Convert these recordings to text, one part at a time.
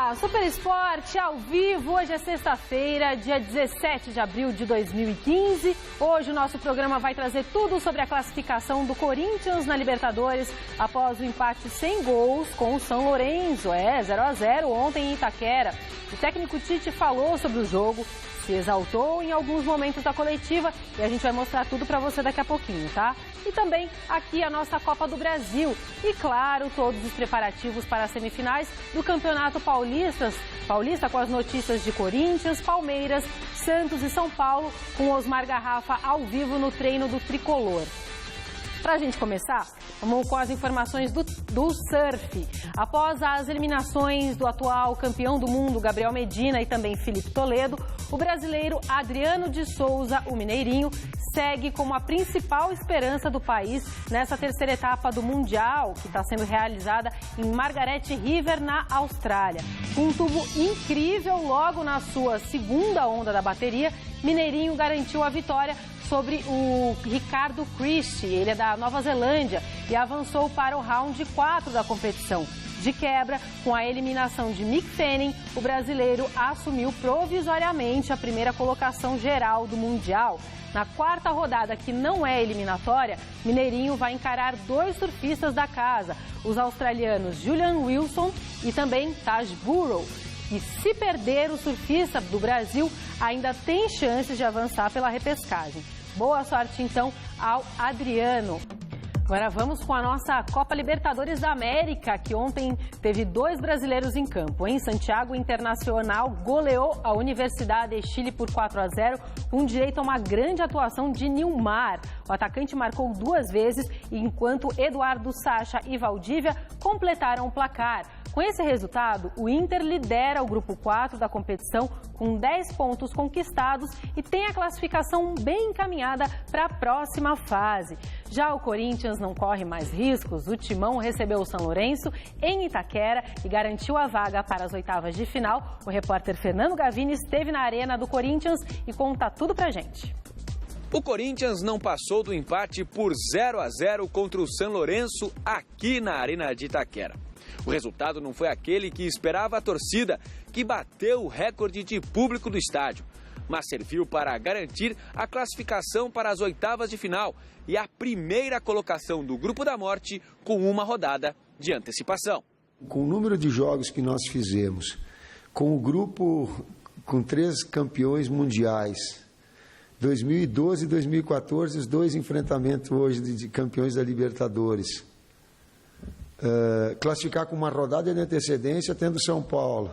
Olá, Super Esporte ao vivo. Hoje é sexta-feira, dia 17 de abril de 2015. Hoje o nosso programa vai trazer tudo sobre a classificação do Corinthians na Libertadores após o empate sem gols com o São Lourenço. 0-0 ontem em Itaquera. O técnico Tite falou sobre o jogo, se exaltou em alguns momentos da coletiva e a gente vai mostrar tudo para você daqui a pouquinho, tá? E também aqui a nossa Copa do Brasil e, claro, todos os preparativos para as semifinais do Campeonato Paulista com as notícias de Corinthians, Palmeiras, Santos e São Paulo, com Osmar Garrafa ao vivo no treino do Tricolor. Para a gente começar, vamos com as informações do surf. Após as eliminações do atual campeão do mundo, Gabriel Medina, e também Felipe Toledo, o brasileiro Adriano de Souza, o mineirinho, segue como a principal esperança do país nessa terceira etapa do Mundial, que está sendo realizada em Margaret River, na Austrália. Com um tubo incrível logo na sua segunda onda da bateria, Mineirinho garantiu a vitória sobre o Ricardo Christie, ele é da Nova Zelândia, e avançou para o round 4 da competição. De quebra, com a eliminação de Mick Fanning, o brasileiro assumiu provisoriamente a primeira colocação geral do Mundial. Na quarta rodada, que não é eliminatória, Mineirinho vai encarar dois surfistas da casa, os australianos Julian Wilson e também Taj Burrow. E se perder, o surfista do Brasil ainda tem chances de avançar pela repescagem. Boa sorte, então, ao Adriano. Agora vamos com a nossa Copa Libertadores da América, que ontem teve dois brasileiros em campo. Em Santiago, o Internacional goleou a Universidade de Chile por 4-0, com direito a uma grande atuação de Nilmar. O atacante marcou duas vezes, enquanto Eduardo Sacha e Valdívia completaram o placar. Com esse resultado, o Inter lidera o grupo 4 da competição com 10 pontos conquistados e tem a classificação bem encaminhada para a próxima fase. Já o Corinthians não corre mais riscos. O Timão recebeu o São Lourenço em Itaquera e garantiu a vaga para as oitavas de final. O repórter Fernando Gavini esteve na arena do Corinthians e conta tudo pra gente. O Corinthians não passou do empate por 0-0 contra o São Lourenço aqui na arena de Itaquera. O resultado não foi aquele que esperava a torcida, que bateu o recorde de público do estádio, mas serviu para garantir a classificação para as oitavas de final e a primeira colocação do Grupo da Morte com uma rodada de antecipação. Com o número de jogos que nós fizemos, com o grupo com 3 campeões mundiais, 2012 e 2014, os 2 enfrentamentos hoje de campeões da Libertadores, classificar com uma rodada de antecedência, tendo São Paulo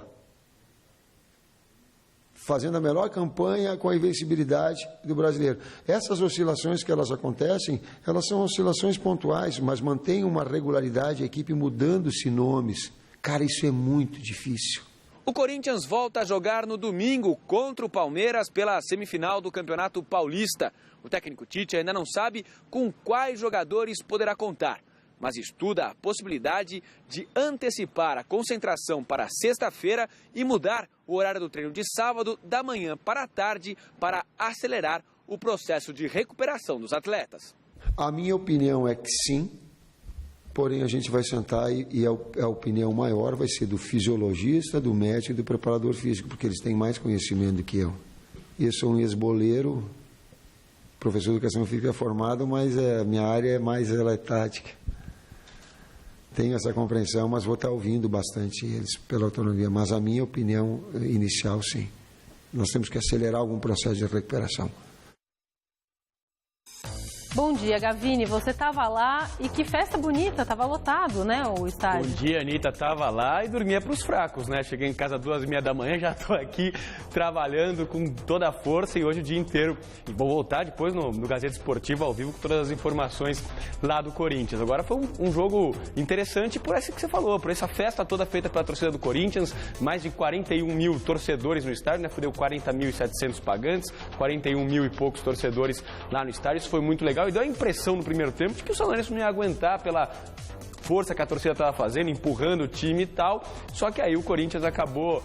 fazendo a melhor campanha com a invencibilidade do brasileiro. Essas oscilações que elas acontecem, elas são oscilações pontuais, mas mantém uma regularidade, a equipe mudando-se nomes. Cara, isso é muito difícil. O Corinthians volta a jogar no domingo contra o Palmeiras pela semifinal do Campeonato Paulista. O técnico Tite ainda não sabe com quais jogadores poderá contar, mas estuda a possibilidade de antecipar a concentração para sexta-feira e mudar o horário do treino de sábado da manhã para a tarde para acelerar o processo de recuperação dos atletas. A minha opinião é que sim, porém a gente vai sentar e a opinião maior vai ser do fisiologista, do médico e do preparador físico, porque eles têm mais conhecimento do que eu. Eu sou um ex-boleiro, professor de educação física formado, mas a minha área é mais tática. Tenho essa compreensão, mas vou estar ouvindo bastante eles pela autonomia. Mas a minha opinião inicial, sim. Nós temos que acelerar algum processo de recuperação. Bom dia, Gavini. Você estava lá e que festa bonita, estava lotado, né, o estádio? Bom dia, Anitta. Estava lá e dormia para os fracos, né? Cheguei em casa às 2h30 da manhã, já estou aqui trabalhando com toda a força e hoje o dia inteiro. E vou voltar depois no Gazeta Esportiva ao vivo com todas as informações lá do Corinthians. Agora foi um jogo interessante por essa que você falou, por essa festa toda feita pela torcida do Corinthians, mais de 41 mil torcedores no estádio, né? Deu 40.700 pagantes, 41 mil e poucos torcedores lá no estádio. Isso foi muito legal. E deu a impressão no primeiro tempo de que o São Lourenço não ia aguentar pela força que a torcida estava fazendo, empurrando o time e tal. Só que aí o Corinthians acabou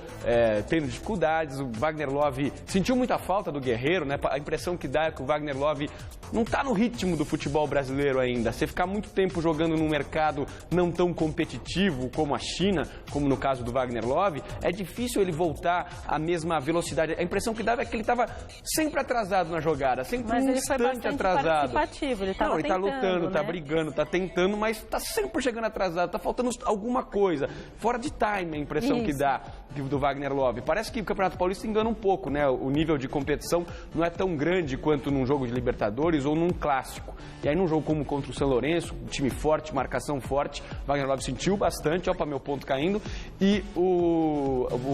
tendo dificuldades. O Wagner Love sentiu muita falta do Guerreiro, né? A impressão que dá é que o Wagner Love não está no ritmo do futebol brasileiro ainda. Você ficar muito tempo jogando num mercado não tão competitivo como a China, como no caso do Wagner Love, é difícil ele voltar à mesma velocidade. A impressão que dava é que ele estava sempre atrasado na jogada, sempre um instante atrasado. Ele está lutando, está brigando, está tentando, mas está sempre chegando atrasado, está faltando alguma coisa. Fora de time, a impressão que dá do Wagner Love. Parece que o Campeonato Paulista engana um pouco, né? O nível de competição não é tão grande quanto num jogo de Libertadores ou num clássico. E aí num jogo como contra o São Lourenço, um time forte, marcação forte, Wagner Love sentiu bastante, para meu ponto caindo, e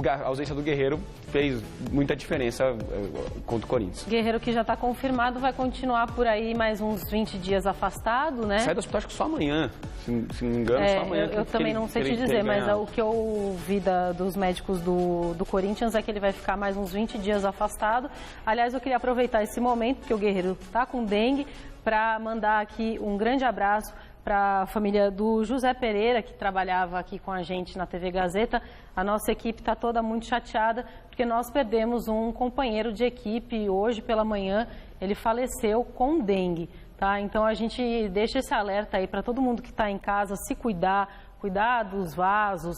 a ausência do Guerreiro fez muita diferença contra o Corinthians. Guerreiro, que já está confirmado, vai continuar por aí mais uns 20 dias afastado, né? Sai do hospital acho que só amanhã, se não me engano, só amanhã. Eu também não sei te dizer, mas o que eu ouvi dos médicos do Corinthians é que ele vai ficar mais uns 20 dias afastado. Aliás, eu queria aproveitar esse momento, porque o Guerreiro está com dengue, para mandar aqui um grande abraço para a família do José Pereira, que trabalhava aqui com a gente na TV Gazeta. A nossa equipe está toda muito chateada, porque nós perdemos um companheiro de equipe hoje pela manhã. Ele faleceu com dengue, tá? Então a gente deixa esse alerta aí para todo mundo que está em casa se cuidar dos vasos,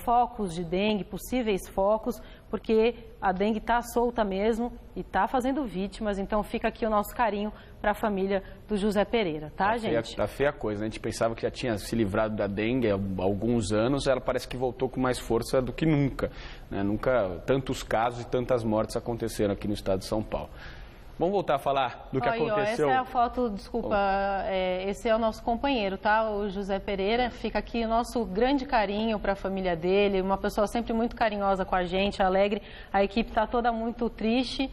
focos de dengue, possíveis focos, porque a dengue está solta mesmo e está fazendo vítimas. Então fica aqui o nosso carinho para a família do José Pereira, tá, gente? Tá feia a coisa, né? A gente pensava que já tinha se livrado da dengue há alguns anos, ela parece que voltou com mais força do que nunca, né? Nunca tantos casos e tantas mortes aconteceram aqui no estado de São Paulo. Vamos voltar a falar do que aconteceu. Essa é a foto, desculpa, esse é o nosso companheiro, tá? O José Pereira. Fica aqui o nosso grande carinho para a família dele, uma pessoa sempre muito carinhosa com a gente, alegre. A equipe está toda muito triste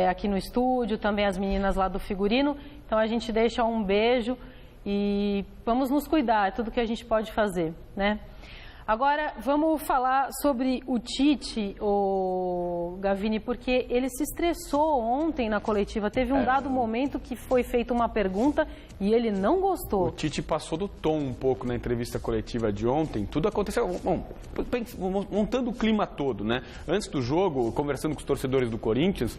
aqui no estúdio, também as meninas lá do figurino. Então a gente deixa um beijo e vamos nos cuidar, é tudo que a gente pode fazer, né? Agora, vamos falar sobre o Tite, Gavini, porque ele se estressou ontem na coletiva. Teve um dado momento que foi feita uma pergunta e ele não gostou. O Tite passou do tom um pouco na entrevista coletiva de ontem. Tudo aconteceu, bom, montando o clima todo, né? Antes do jogo, conversando com os torcedores do Corinthians,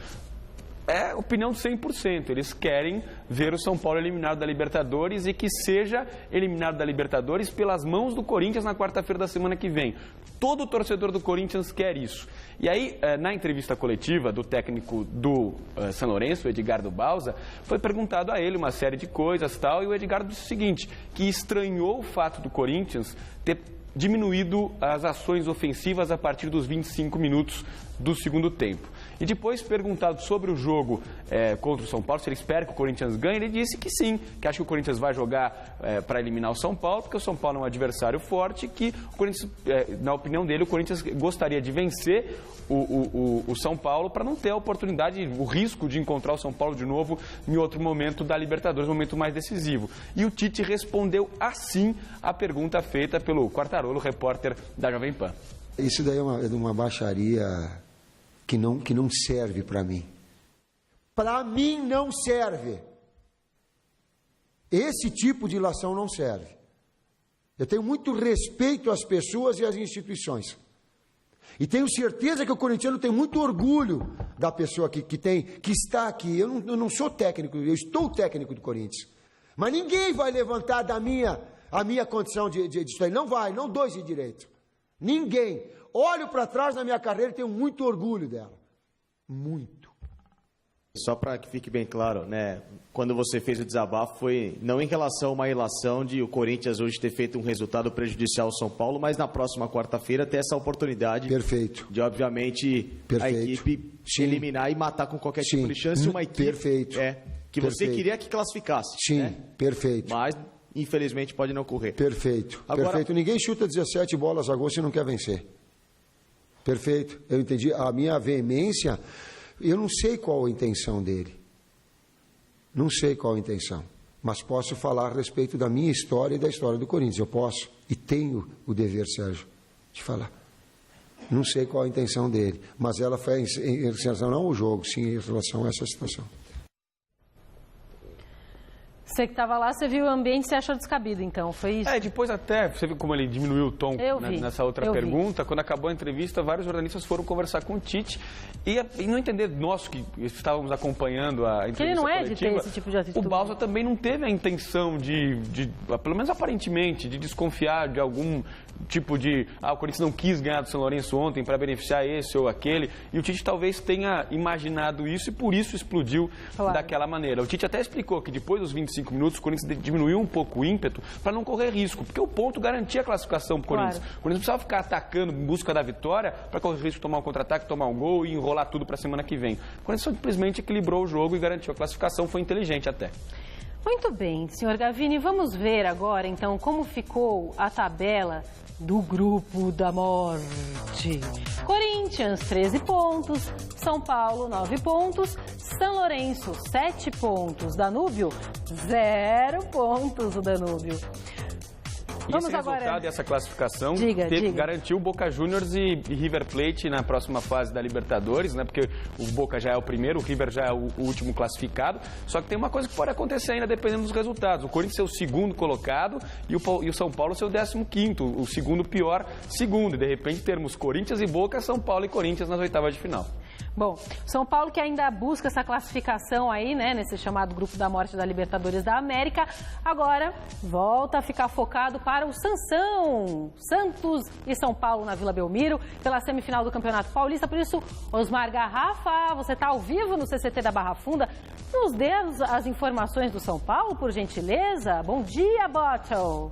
é opinião de 100%. Eles querem ver o São Paulo eliminado da Libertadores e que seja eliminado da Libertadores pelas mãos do Corinthians na quarta-feira da semana que vem. Todo torcedor do Corinthians quer isso. E aí, na entrevista coletiva do técnico do São Lourenço, o Edgardo Bauza, foi perguntado a ele uma série de coisas e tal, e o Edgardo disse o seguinte, que estranhou o fato do Corinthians ter diminuído as ações ofensivas a partir dos 25 minutos do segundo tempo. E depois, perguntado sobre o jogo contra o São Paulo, se ele espera que o Corinthians ganhe, ele disse que sim, que acha que o Corinthians vai jogar para eliminar o São Paulo, porque o São Paulo é um adversário forte, que o Corinthians, na opinião dele, o Corinthians gostaria de vencer o São Paulo para não ter a oportunidade, o risco de encontrar o São Paulo de novo em outro momento da Libertadores, um momento mais decisivo. E o Tite respondeu assim a pergunta feita pelo Quartarolo, repórter da Jovem Pan. Isso daí é uma baixaria que não serve para mim. Para mim não serve. Esse tipo de ilação não serve. Eu tenho muito respeito às pessoas e às instituições. E tenho certeza que o corintiano tem muito orgulho da pessoa que está aqui. Eu não sou técnico, eu estou técnico do Corinthians. Mas ninguém vai levantar a minha condição de estar. Não vai, não dou esse direito. Ninguém. Olho para trás na minha carreira e tenho muito orgulho dela. Muito. Só para que fique bem claro, né? Quando você fez o desabafo foi não em relação a uma relação de o Corinthians hoje ter feito um resultado prejudicial ao São Paulo, mas na próxima quarta-feira ter essa oportunidade. Perfeito. De obviamente a equipe eliminar e matar com qualquer tipo de chance uma equipe. Perfeito. Que você queria que classificasse. Sim, né? Perfeito. Mas infelizmente pode não ocorrer. Perfeito. Agora, perfeito. Ninguém chuta 17 bolas a gol se não quer vencer. Perfeito, eu entendi. A minha veemência, eu não sei qual a intenção dele. Não sei qual a intenção. Mas posso falar a respeito da minha história e da história do Corinthians. Eu posso e tenho o dever, Sérgio, de falar. Não sei qual a intenção dele. Mas ela foi em relação não ao jogo, sim em relação a essa situação. Você que estava lá, você viu o ambiente e você achou descabido, então, foi isso? Depois até, você viu como ele diminuiu o tom nessa outra pergunta. Quando acabou a entrevista, vários jornalistas foram conversar com o Tite e não entender, nós que estávamos acompanhando a entrevista ele não é coletiva, de ter esse tipo de atitude. O Bausa também não teve a intenção de, pelo menos aparentemente, de desconfiar de algum tipo de... o Corinthians não quis ganhar do São Lourenço ontem para beneficiar esse ou aquele. E o Tite talvez tenha imaginado isso e por isso explodiu daquela maneira. O Tite até explicou que depois dos 25 minutos o Corinthians diminuiu um pouco o ímpeto para não correr risco, porque o ponto garantia a classificação para o Corinthians. O Corinthians precisava ficar atacando em busca da vitória para correr risco de tomar um contra-ataque, tomar um gol e enrolar tudo para a semana que vem. O Corinthians simplesmente equilibrou o jogo e garantiu a classificação, foi inteligente até. Muito bem, senhor Gavini, vamos ver agora então como ficou a tabela do grupo da morte. Corinthians, 13 pontos, São Paulo, 9 pontos, São Lourenço, 7 pontos, Danúbio, 0 pontos o Danúbio. Vamos esse resultado agora... e essa classificação garantiu Boca Juniors e River Plate na próxima fase da Libertadores, né? Porque o Boca já é o primeiro, o River já é o último classificado. Só que tem uma coisa que pode acontecer ainda dependendo dos resultados. O Corinthians é o segundo colocado e o São Paulo é o 15º, o segundo pior segundo. E de repente termos Corinthians e Boca, São Paulo e Corinthians nas oitavas de final. Bom, São Paulo que ainda busca essa classificação aí, né, nesse chamado Grupo da Morte da Libertadores da América, agora volta a ficar focado para o Sansão, Santos e São Paulo na Vila Belmiro, pela semifinal do Campeonato Paulista. Por isso, Osmar Garrafa, você está ao vivo no CCT da Barra Funda. Nos dê as informações do São Paulo, por gentileza. Bom dia, Bottle.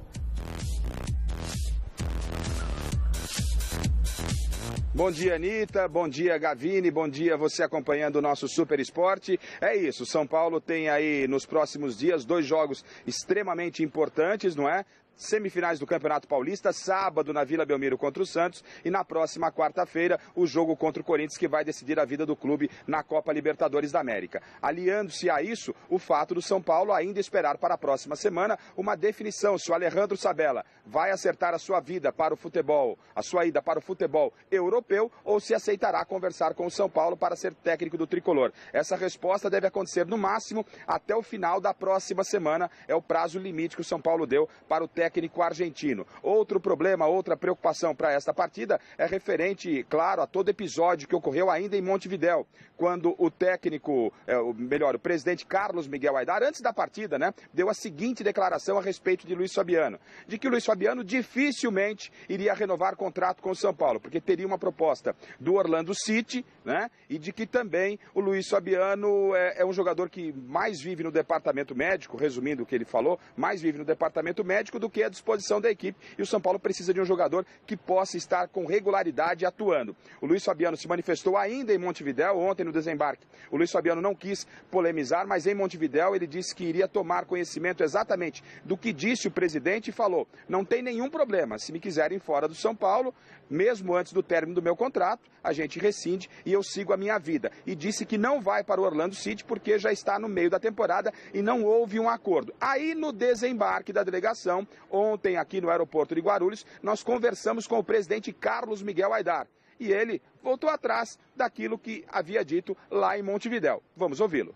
Bom dia, Anitta. Bom dia, Gavini. Bom dia, você acompanhando o nosso Super Esporte. É isso, São Paulo tem aí nos próximos dias 2 jogos extremamente importantes, não é? Semifinais do Campeonato Paulista, sábado na Vila Belmiro contra o Santos e na próxima quarta-feira o jogo contra o Corinthians que vai decidir a vida do clube na Copa Libertadores da América. Aliando-se a isso, o fato do São Paulo ainda esperar para a próxima semana uma definição se o Alejandro Sabella vai acertar a sua vida para o futebol, a sua ida para o futebol europeu ou se aceitará conversar com o São Paulo para ser técnico do tricolor. Essa resposta deve acontecer no máximo até o final da próxima semana, é o prazo limite que o São Paulo deu para o técnico argentino. Outro problema, outra preocupação para esta partida é referente, claro, a todo episódio que ocorreu ainda em Montevidéu, quando o técnico, o presidente Carlos Miguel Aidar, antes da partida, né, deu a seguinte declaração a respeito de Luiz Fabiano, de que o Luiz Fabiano dificilmente iria renovar contrato com o São Paulo, porque teria uma proposta do Orlando City, né, e de que também o Luiz Fabiano é um jogador que mais vive no departamento médico, resumindo o que ele falou, mais vive no departamento médico do que à disposição da equipe, e o São Paulo precisa de um jogador que possa estar com regularidade atuando. O Luiz Fabiano se manifestou ainda em Montevidéu, ontem no desembarque. O Luiz Fabiano não quis polemizar, mas em Montevidéu ele disse que iria tomar conhecimento exatamente do que disse o presidente e falou: não tem nenhum problema, se me quiserem fora do São Paulo, mesmo antes do término do meu contrato, a gente rescinde e eu sigo a minha vida. E disse que não vai para o Orlando City porque já está no meio da temporada e não houve um acordo. Aí no desembarque da delegação, ontem aqui no aeroporto de Guarulhos, nós conversamos com o presidente Carlos Miguel Aidar. E ele voltou atrás daquilo que havia dito lá em Montevidéu. Vamos ouvi-lo.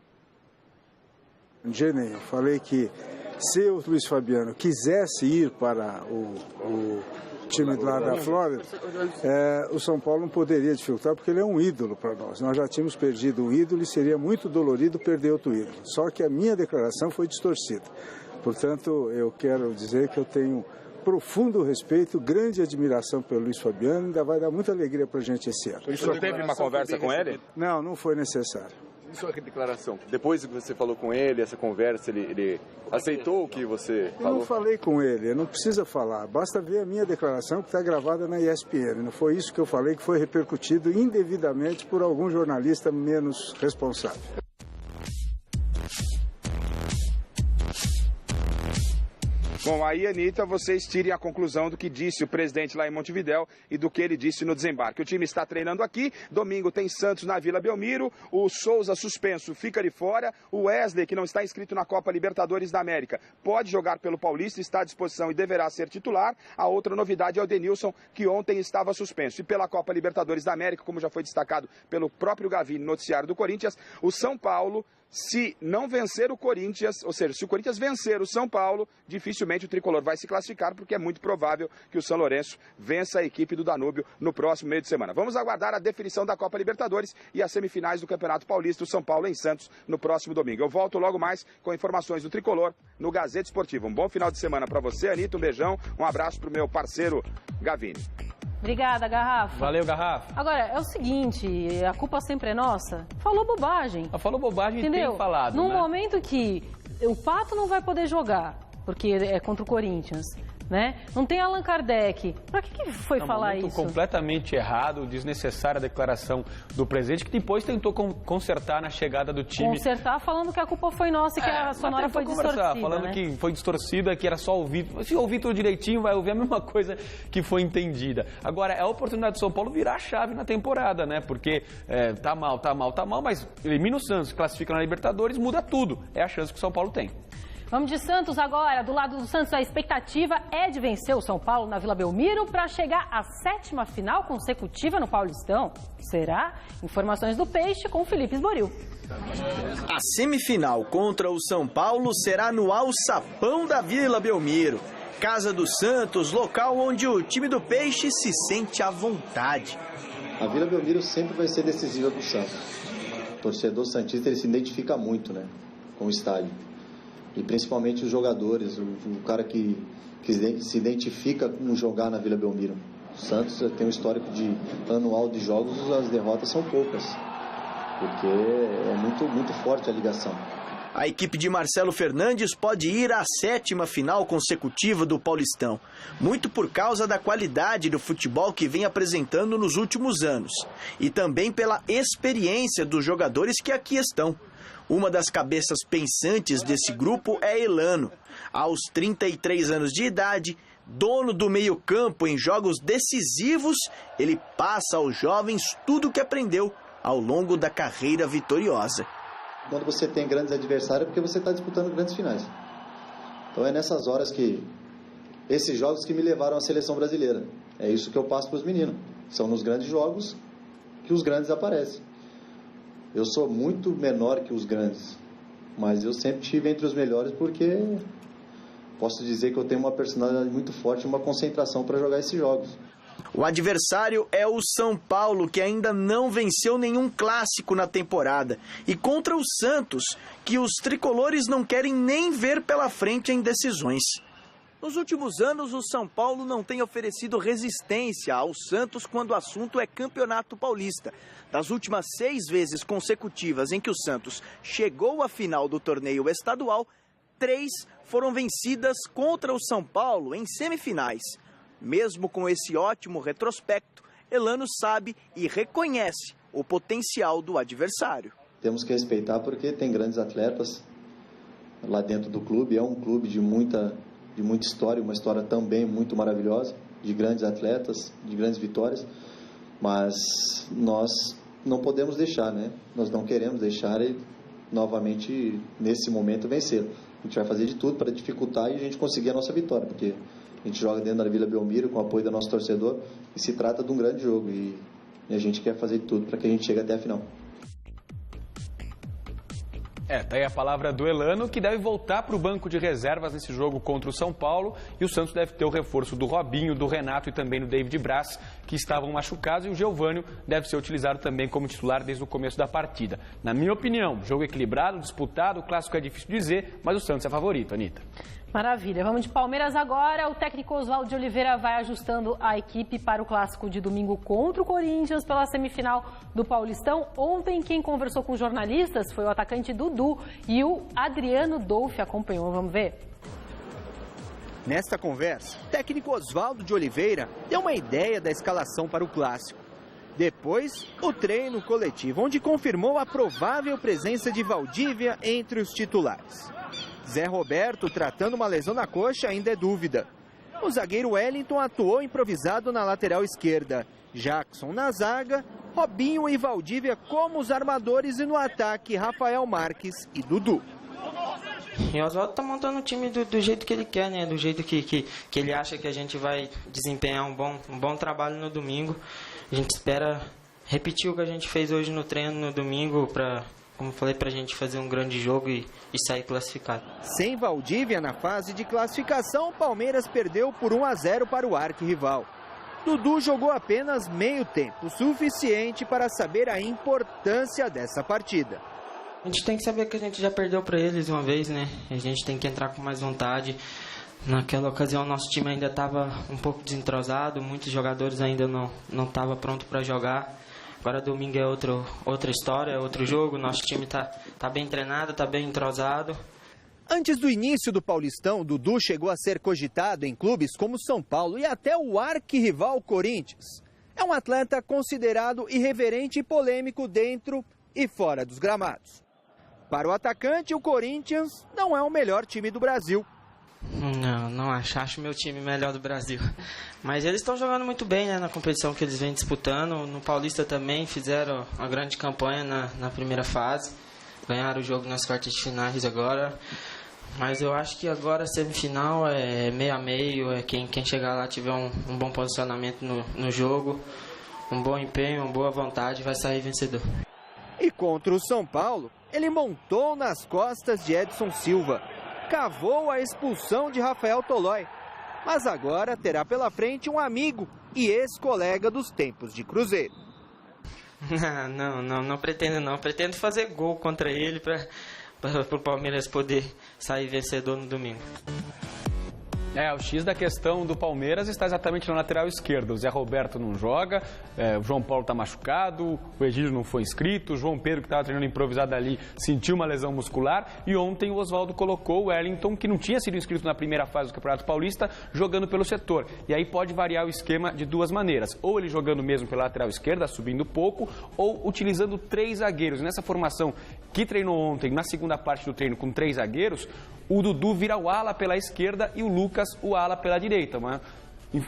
Eu falei que se o Luiz Fabiano quisesse ir para o time lá da Flórida, o São Paulo não poderia dificultar, porque ele é um ídolo para nós. Nós já tínhamos perdido um ídolo e seria muito dolorido perder outro ídolo. Só que a minha declaração foi distorcida. Portanto, eu quero dizer que eu tenho profundo respeito, grande admiração pelo Luiz Fabiano, ainda vai dar muita alegria para a gente esse ano. O senhor teve uma conversa com ele? Não, não foi necessário. E sua declaração? Depois que você falou com ele, essa conversa, ele aceitou o que você falou? Eu não falei com ele, não precisa falar. Basta ver a minha declaração que está gravada na ESPN. Não foi isso que eu falei que foi repercutido indevidamente por algum jornalista menos responsável. Bom, aí, Anitta, vocês tirem a conclusão do que disse o presidente lá em Montevidéu e do que ele disse no desembarque. O time está treinando aqui, domingo tem Santos na Vila Belmiro, o Souza suspenso fica de fora, o Wesley, que não está inscrito na Copa Libertadores da América, pode jogar pelo Paulista, está à disposição e deverá ser titular. A outra novidade é o Denilson, que ontem estava suspenso. E pela Copa Libertadores da América, como já foi destacado pelo próprio Gavini no noticiário do Corinthians, o São Paulo Se não vencer o Corinthians, ou seja, se o Corinthians vencer o São Paulo, dificilmente o tricolor vai se classificar, porque é muito provável que o São Lourenço vença a equipe do Danúbio no próximo meio de semana. Vamos aguardar a definição da Copa Libertadores e as semifinais do Campeonato Paulista, o São Paulo em Santos, no próximo domingo. Eu volto logo mais com informações do tricolor no Gazeta Esportiva. Um bom final de semana para você, Anitta, um beijão, um abraço para o meu parceiro Gavini. Obrigada, Garrafa. Valeu, Garrafa. Agora, é o seguinte, a culpa sempre é nossa. Falou bobagem. Falou bobagem, entendeu? Tem falado, Num né? momento que o Pato não vai poder jogar, porque é contra o Corinthians, né? Não tem Allan Kardec. Pra que foi falar isso? Completamente errado, desnecessária a declaração do presidente, que depois tentou consertar na chegada do time. Consertar falando que a culpa foi nossa e que a sonora foi distorcida, falando, né? que foi distorcida, que era só ouvir. Se ouvir tudo direitinho, vai ouvir a mesma coisa que foi entendida. Agora, é a oportunidade do São Paulo virar a chave na temporada, né? Porque tá mal, mas elimina o Santos, classifica na Libertadores, muda tudo. É a chance que o São Paulo tem. Vamos de Santos agora. Do lado do Santos, a expectativa é de vencer o São Paulo na Vila Belmiro para chegar à 7ª final consecutiva no Paulistão. Será? Informações do Peixe com Felipe Esboril. A semifinal contra o São Paulo será no Alçapão da Vila Belmiro, casa do Santos, local onde o time do Peixe se sente à vontade. A Vila Belmiro sempre vai ser decisiva para o Santos. O torcedor santista ele se identifica muito, né, com o estádio. E principalmente os jogadores, o cara que se identifica com jogar na Vila Belmiro. O Santos tem um histórico de anual de jogos, as derrotas são poucas, porque é muito forte a ligação. A equipe de Marcelo Fernandes pode ir à 7ª final consecutiva do Paulistão, muito por causa da qualidade do futebol que vem apresentando nos últimos anos, e também pela experiência dos jogadores que aqui estão. Uma das cabeças pensantes desse grupo é Elano. Aos 33 anos de idade, dono do meio-campo em jogos decisivos, ele passa aos jovens tudo o que aprendeu ao longo da carreira vitoriosa. Quando você tem grandes adversários é porque você está disputando grandes finais. Então é nessas horas que esses jogos que me levaram à seleção brasileira. É isso que eu passo para os meninos. São nos grandes jogos que os grandes aparecem. Eu sou muito menor que os grandes, mas eu sempre estive entre os melhores porque posso dizer que eu tenho uma personalidade muito forte e uma concentração para jogar esses jogos. O adversário é o São Paulo, que ainda não venceu nenhum clássico na temporada, e contra o Santos, que os tricolores não querem nem ver pela frente em decisões. Nos últimos anos, o São Paulo não tem oferecido resistência ao Santos quando o assunto é Campeonato Paulista. Das últimas 6 vezes consecutivas em que o Santos chegou à final do torneio estadual, 3 foram vencidas contra o São Paulo em semifinais. Mesmo com esse ótimo retrospecto, Elano sabe e reconhece o potencial do adversário. Temos que respeitar porque tem grandes atletas lá dentro do clube. É um clube de muita história, uma história também muito maravilhosa, de grandes atletas, de grandes vitórias, mas nós não podemos deixar, né? Nós não queremos deixar ele novamente, nesse momento, vencer. A gente vai fazer de tudo para dificultar e a gente conseguir a nossa vitória, porque a gente joga dentro da Vila Belmiro com o apoio do nosso torcedor e se trata de um grande jogo e a gente quer fazer de tudo para que a gente chegue até a final. Tá aí a palavra do Elano, que deve voltar para o banco de reservas nesse jogo contra o São Paulo. E o Santos deve ter o reforço do Robinho, do Renato e também do David Braz, que estavam machucados. E o Geovânio deve ser utilizado também como titular desde o começo da partida. Na minha opinião, jogo equilibrado, disputado, o clássico é difícil dizer, mas o Santos é favorito, Anitta. Maravilha. Vamos de Palmeiras agora. O técnico Oswaldo de Oliveira vai ajustando a equipe para o clássico de domingo contra o Corinthians pela semifinal do Paulistão. Ontem, quem conversou com jornalistas foi o atacante Dudu e o Adriano Dolfi acompanhou. Vamos ver? Nesta conversa, o técnico Oswaldo de Oliveira deu uma ideia da escalação para o clássico. Depois, o treino coletivo, onde confirmou a provável presença de Valdívia entre os titulares. Zé Roberto, tratando uma lesão na coxa, ainda é dúvida. O zagueiro Wellington atuou improvisado na lateral esquerda. Jackson na zaga, Robinho e Valdívia como os armadores e no ataque, Rafael Marques e Dudu. E o Oswaldo tá montando o time do jeito que ele quer, né? Do jeito que ele acha que a gente vai desempenhar um bom trabalho no domingo. A gente espera repetir o que a gente fez hoje no treino no domingo para como falei, para a gente fazer um grande jogo e sair classificado. Sem Valdívia na fase de classificação, o Palmeiras perdeu por 1-0 para o arquirrival. Dudu jogou apenas meio tempo, suficiente para saber a importância dessa partida. A gente tem que saber que a gente já perdeu para eles uma vez, né? A gente tem que entrar com mais vontade. Naquela ocasião, nosso time ainda estava um pouco desentrosado, muitos jogadores ainda não estavam prontos para jogar. Agora domingo é outra história, é outro jogo, nosso time tá bem treinado, tá bem entrosado. Antes do início do Paulistão, Dudu chegou a ser cogitado em clubes como São Paulo e até o arquirrival Corinthians. É um atleta considerado irreverente e polêmico dentro e fora dos gramados. Para o atacante, o Corinthians não é o melhor time do Brasil. Não acho meu time melhor do Brasil. Mas eles estão jogando muito bem, né, na competição que eles vêm disputando. No Paulista também fizeram uma grande campanha na primeira fase. Ganharam o jogo nas quartas de finais agora. Mas eu acho que agora a semifinal é meio a meio. É quem chegar lá tiver um bom posicionamento no jogo, um bom empenho, uma boa vontade, vai sair vencedor. E contra o São Paulo, ele montou nas costas de Edson Silva. Cavou a expulsão de Rafael Tolói. Mas agora terá pela frente um amigo e ex-colega dos tempos de Cruzeiro. Não pretendo não. Pretendo fazer gol contra ele para o Palmeiras poder sair vencedor no domingo. O X da questão do Palmeiras está exatamente na lateral esquerda. O Zé Roberto não joga, o João Paulo está machucado, o Egídio não foi inscrito, o João Pedro, que estava treinando improvisado ali, sentiu uma lesão muscular. E ontem o Oswaldo colocou o Wellington, que não tinha sido inscrito na primeira fase do Campeonato Paulista, jogando pelo setor. E aí pode variar o esquema de duas maneiras. Ou ele jogando mesmo pela lateral esquerda, subindo pouco, ou utilizando 3 zagueiros. Nessa formação que treinou ontem, na segunda parte do treino, com 3 zagueiros, o Dudu vira o ala pela esquerda e o Lucas o ala pela direita.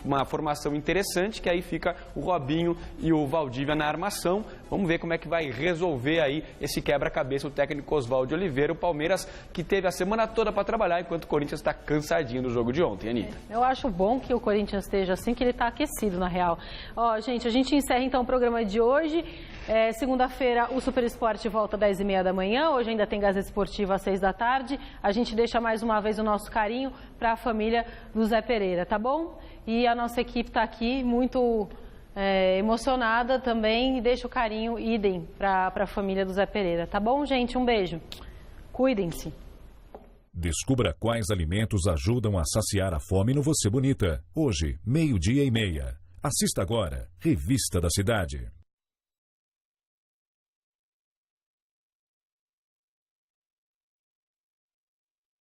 Uma formação interessante, que aí fica o Robinho e o Valdívia na armação. Vamos ver como é que vai resolver aí esse quebra-cabeça o técnico Oswaldo Oliveira. O Palmeiras que teve a semana toda para trabalhar, enquanto o Corinthians está cansadinho do jogo de ontem, Anitta. Eu acho bom que o Corinthians esteja assim, que ele está aquecido, na real. Gente, a gente encerra então o programa de hoje. Segunda-feira o Super Esporte volta às 10h30 da manhã. Hoje ainda tem Gazeta Esportiva às 6 da tarde. A gente deixa mais uma vez o nosso carinho para a família do Zé Pereira, tá bom? E a nossa equipe está aqui muito emocionada também. E deixa o carinho idem para a família do Zé Pereira, tá bom, gente? Um beijo. Cuidem-se. Descubra quais alimentos ajudam a saciar a fome no Você Bonita. Hoje, 12:30. Assista agora, Revista da Cidade.